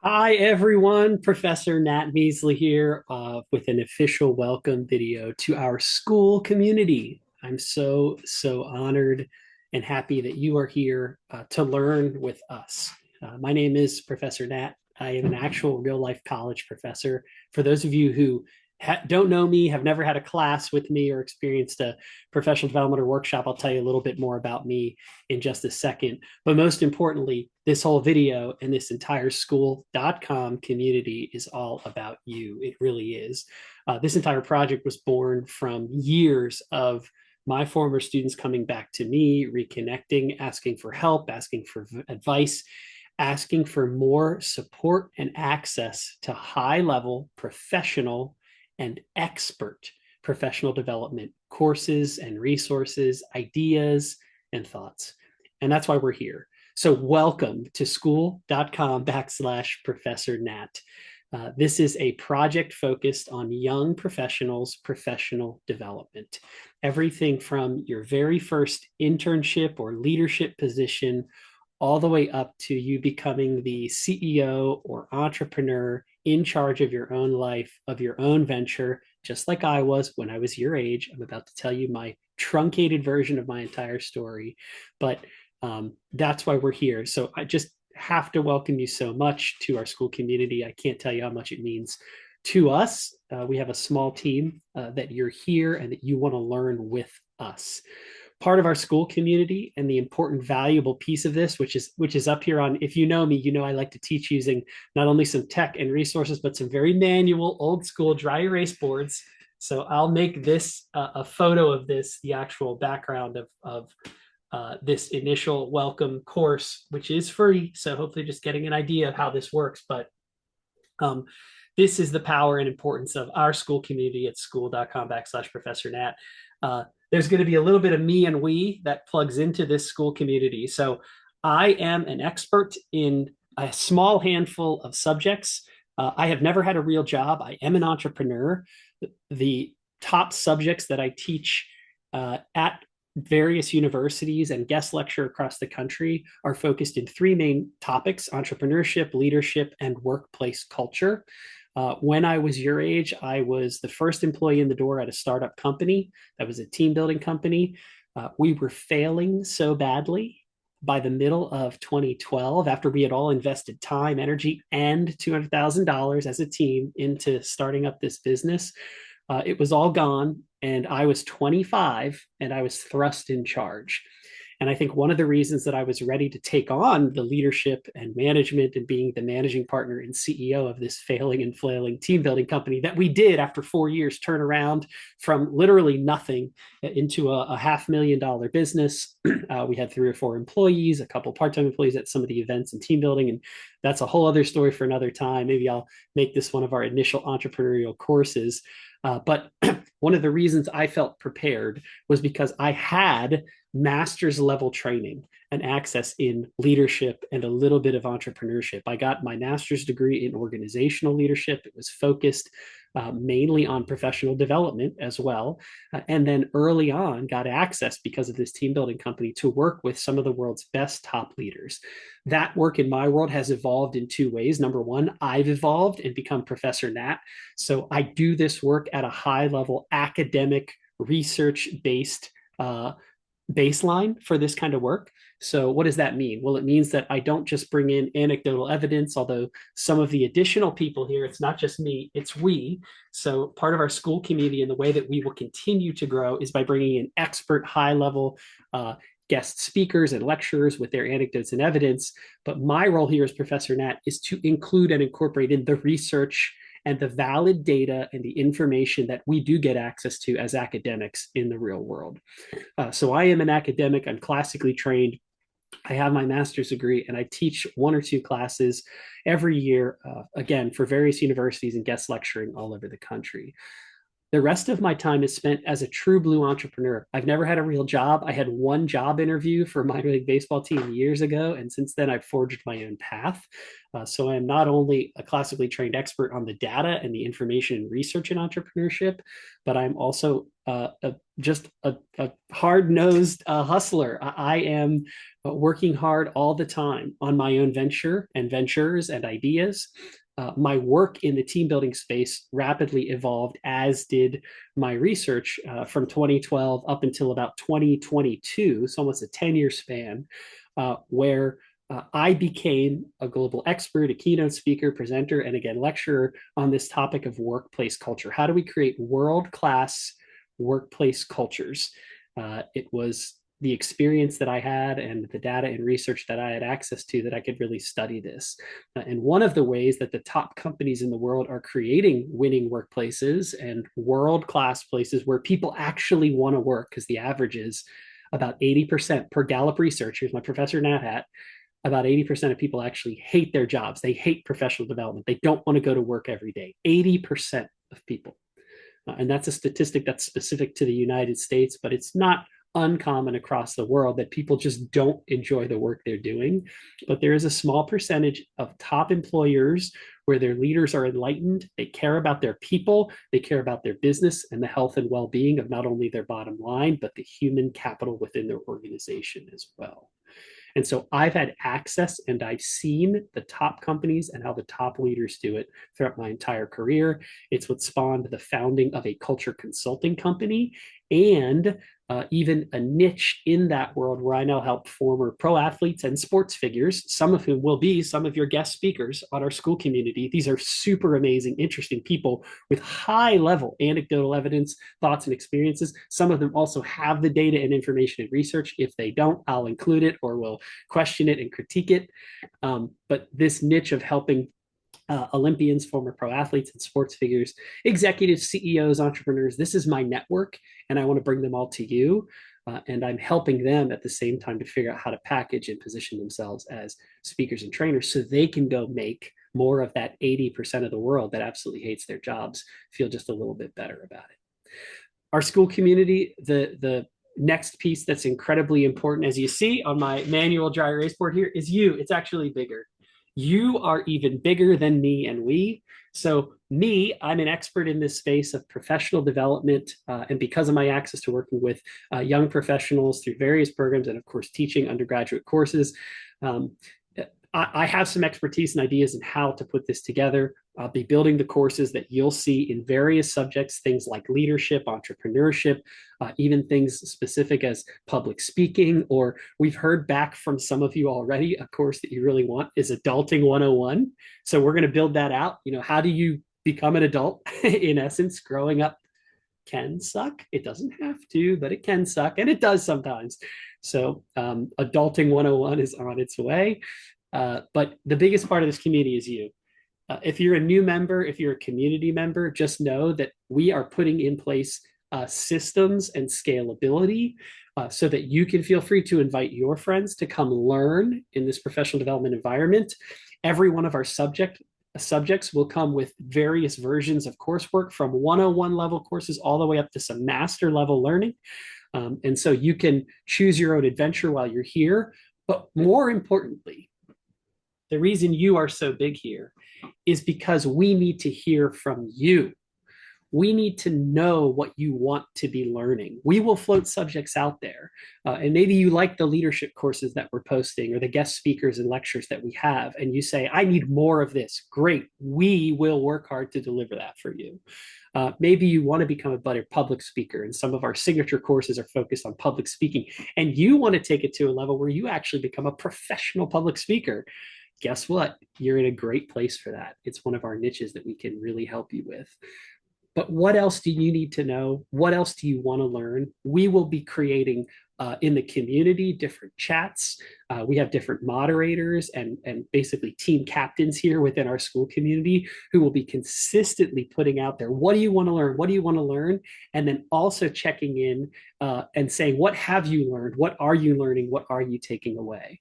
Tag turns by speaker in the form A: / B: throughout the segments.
A: Hi, everyone. Professor Nat Beasley here with an official welcome video to our school community. I'm so honored and happy that you are here to learn with us. My name is Professor Nat. I am an actual real life college professor. For those of you who don't know me, have never had a class with me, or experienced a professional development or workshop, I'll tell you a little bit more about me in just a second. But most importantly, this whole video and this entire school.com community is all about you. It really is. This entire project was born from years of my former students coming back to me, reconnecting, asking for help, asking for advice, asking for more support and access to high level professional and expert professional development courses and resources, ideas, and thoughts. And that's why we're here. So welcome to school.com/Professor Nat. This is a project focused on young professionals' professional development. Everything from your very first internship or leadership position all the way up to you becoming the CEO or entrepreneur in charge of your own life, of your own venture, just like I was when I was your age. I'm about to tell you my truncated version of my entire story, but that's why we're here. So I just have to welcome you so much to our school community. I can't tell you how much it means to us. We have a small team that you're here and that you want to learn with us. Part of our school community and the important valuable piece of this, which is up here on, if you know me, you know I like to teach using not only some tech and resources, but some very manual, old school dry erase boards. So I'll make this a photo of this, the actual background of this initial welcome course, which is free. So hopefully just getting an idea of how this works. But um, this is the power and importance of our school community at school.com/Professor Nat. There's going to be a little bit of me and we that plugs into this school community. So I am an expert in a small handful of subjects. I have never had a real job. I am an entrepreneur. The top subjects that I teach at various universities and guest lecture across the country are focused in three main topics: entrepreneurship, leadership, and workplace culture. When I was your age, I was the first employee in the door at a startup company that was a team building company. We were failing so badly by the middle of 2012, after we had all invested time, energy, and $200,000 as a team into starting up this business. It was all gone, and I was 25 and I was thrust in charge. And I think one of the reasons that I was ready to take on the leadership and management and being the managing partner and CEO of this failing and flailing team building company that we did after 4 years turn around from literally nothing into a $500,000 business. We had 3 or 4 employees, a couple part-time employees at some of the events and team building. And that's a whole other story for another time. Maybe I'll make this one of our initial entrepreneurial courses. But one of the reasons I felt prepared was because I had master's level training and access in leadership and a little bit of entrepreneurship. I got my master's degree in organizational leadership. It was focused mainly on professional development as well. And then early on, got access because of this team building company to work with some of the world's best top leaders. That work in my world has evolved in two ways. Number one, I've evolved and become Professor Nat. So I do this work at a high level academic research based baseline for this kind of work. So, what does that mean? Well, it means that I don't just bring in anecdotal evidence, although some of the additional people here, it's not just me, it's we. So, part of our school community and the way that we will continue to grow is by bringing in expert, high level guest speakers and lecturers with their anecdotes and evidence. But my role here as Professor Nat is to include and incorporate in the research and the valid data and the information that we do get access to as academics in the real world. So I am an academic. I'm classically trained. I have my master's degree, and I teach 1 or 2 classes every year, again, for various universities and guest lecturing all over the country. The rest of my time is spent as a true blue entrepreneur. I've never had a real job. I had one job interview for a minor league baseball team years ago, and since then I've forged my own path. So I am not only a classically trained expert on the data and the information and research in entrepreneurship, but I'm also just a hard-nosed hustler. I am working hard all the time on my own venture and ventures and ideas. My work in the team building space rapidly evolved, as did my research from 2012 up until about 2022, so almost a 10-year span, where I became a global expert, a keynote speaker, presenter, and again, lecturer on this topic of workplace culture. How do we create world-class workplace cultures? It was the experience that I had and the data and research that I had access to that I could really study this. And one of the ways that the top companies in the world are creating winning workplaces and world-class places where people actually want to work, because the average is about 80% per Gallup research. Here's my Professor Nat hat. About 80% of people actually hate their jobs. They hate professional development. They don't want to go to work every day. 80% of people. And that's a statistic that's specific to the United States, but it's not uncommon across the world that people just don't enjoy the work they're doing. But there is a small percentage of top employers where their leaders are enlightened, they care about their people, they care about their business and the health and well-being of not only their bottom line, but the human capital within their organization as well. And so I've had access and I've seen the top companies and how the top leaders do it throughout my entire career. It's what spawned the founding of a culture consulting company and even a niche in that world where I now help former pro athletes and sports figures, some of whom will be some of your guest speakers on our school community. These are super amazing, interesting people with high level anecdotal evidence, thoughts, and experiences. Some of them also have the data and information and research. If they don't, I'll include it or we'll question it and critique it. But this niche of helping Olympians, former pro athletes, and sports figures, executives, CEOs, entrepreneurs. This is my network, and I want to bring them all to you. And I'm helping them at the same time to figure out how to package and position themselves as speakers and trainers so they can go make more of that 80% of the world that absolutely hates their jobs feel just a little bit better about it. Our school community, the next piece that's incredibly important, as you see on my manual dry erase board here, is you. It's actually bigger. You are even bigger than me and we. So me, I'm an expert in this space of professional development. And because of my access to working with young professionals through various programs and of course, teaching undergraduate courses, I have some expertise and ideas in how to put this together. I'll be building the courses that you'll see in various subjects, things like leadership, entrepreneurship, even things specific as public speaking, or we've heard back from some of you already, a course that you really want is Adulting 101. So we're going to build that out. You know, how do you become an adult? In essence, growing up can suck. It doesn't have to, but it can suck, and it does sometimes. So Adulting 101 is on its way. But the biggest part of this community is you. If you're a new member, if you're a community member, just know that we are putting in place systems and scalability so that you can feel free to invite your friends to come learn in this professional development environment. Every one of our subjects will come with various versions of coursework from 101 level courses all the way up to some master level learning. And so you can choose your own adventure while you're here. But more importantly, the reason you are so big here is because we need to hear from you. We need to know what you want to be learning. We will float subjects out there. And maybe you like the leadership courses that we're posting or the guest speakers and lectures that we have, and you say, I need more of this. Great. We will work hard to deliver that for you. Maybe you want to become a better public speaker, and some of our signature courses are focused on public speaking, and you want to take it to a level where you actually become a professional public speaker. Guess what? You're in a great place for that. It's one of our niches that we can really help you with. But what else do you need to know? What else do you want to learn? We will be creating in the community different chats. We have different moderators and basically team captains here within our school community who will be consistently putting out there, what do you want to learn? What do you want to learn? And then also checking in and saying, what have you learned? What are you learning? What are you taking away?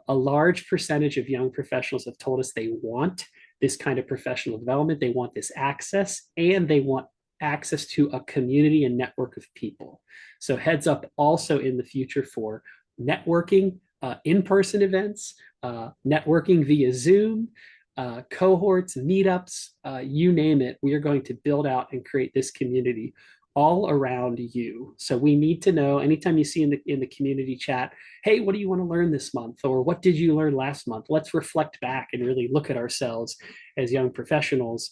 A: A large percentage of young professionals have told us they want this kind of professional development, they want this access, and they want access to a community and network of people. So heads up also in the future for networking, in-person events, networking via Zoom, cohorts, meetups, you name it. We are going to build out and create this community all around you. So we need to know anytime you see in the community chat, hey, what do you want to learn this month? Or what did you learn last month? Let's reflect back and really look at ourselves as young professionals.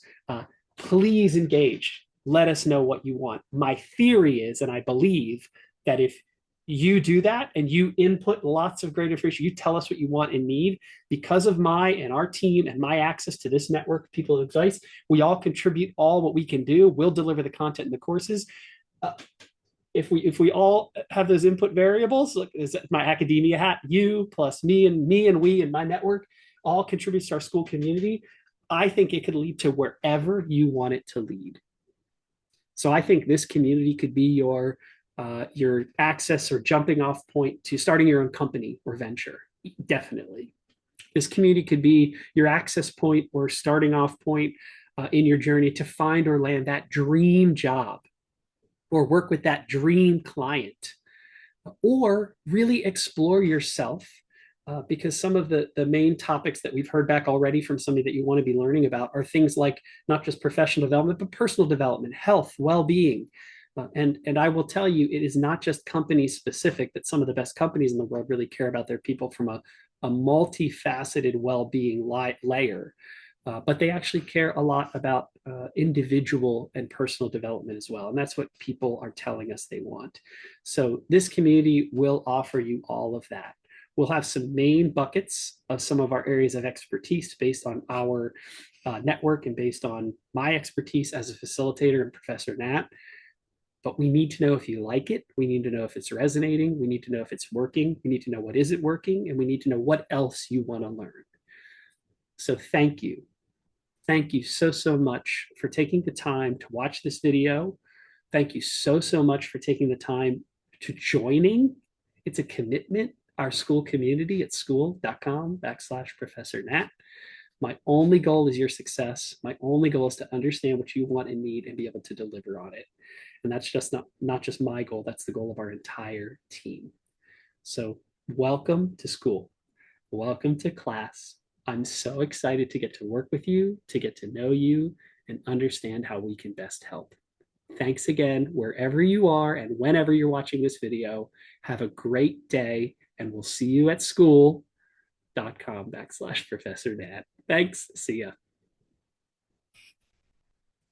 A: Please engage. Let us know what you want. My theory is, and I believe that if you do that and you input lots of great information, you tell us what you want and need, because of my and our team and my access to this network of people of advice, we all contribute all what we can do. We'll deliver the content in the courses. If we all have those input variables, look, is my academia hat, you plus me and we and my network all contributes to our school community. I think it could lead to wherever you want it to lead. So I think this community could be your access or jumping off point to starting your own company or venture. Definitely. This community could be your access point or starting off point in your journey to find or land that dream job or work with that dream client or really explore yourself. Because some of the main topics that we've heard back already from somebody that you want to be learning about are things like not just professional development, but personal development, health, well-being. And I will tell you, it is not just company specific that some of the best companies in the world really care about their people from a multifaceted well-being layer. But they actually care a lot about individual and personal development as well. And that's what people are telling us they want. So this community will offer you all of that. We'll have some main buckets of some of our areas of expertise based on our network and based on my expertise as a facilitator and Professor Nat. But we need to know if you like it. We need to know if it's resonating. We need to know if it's working. We need to know what is it working, and we need to know what else you want to learn. So thank you. Thank you so much for taking the time to watch this video. Thank you so much for taking the time to joining. It's a commitment. Our school community at school.com/Professor Nat. My only goal is your success. My only goal is to understand what you want and need and be able to deliver on it. And that's just not just my goal, that's the goal of our entire team. So welcome to school. Welcome to class. I'm so excited to get to work with you, to get to know you, and understand how we can best help. Thanks again, wherever you are and whenever you're watching this video. Have a great day, and we'll see you at school.com/Professor Nat. Thanks. See ya.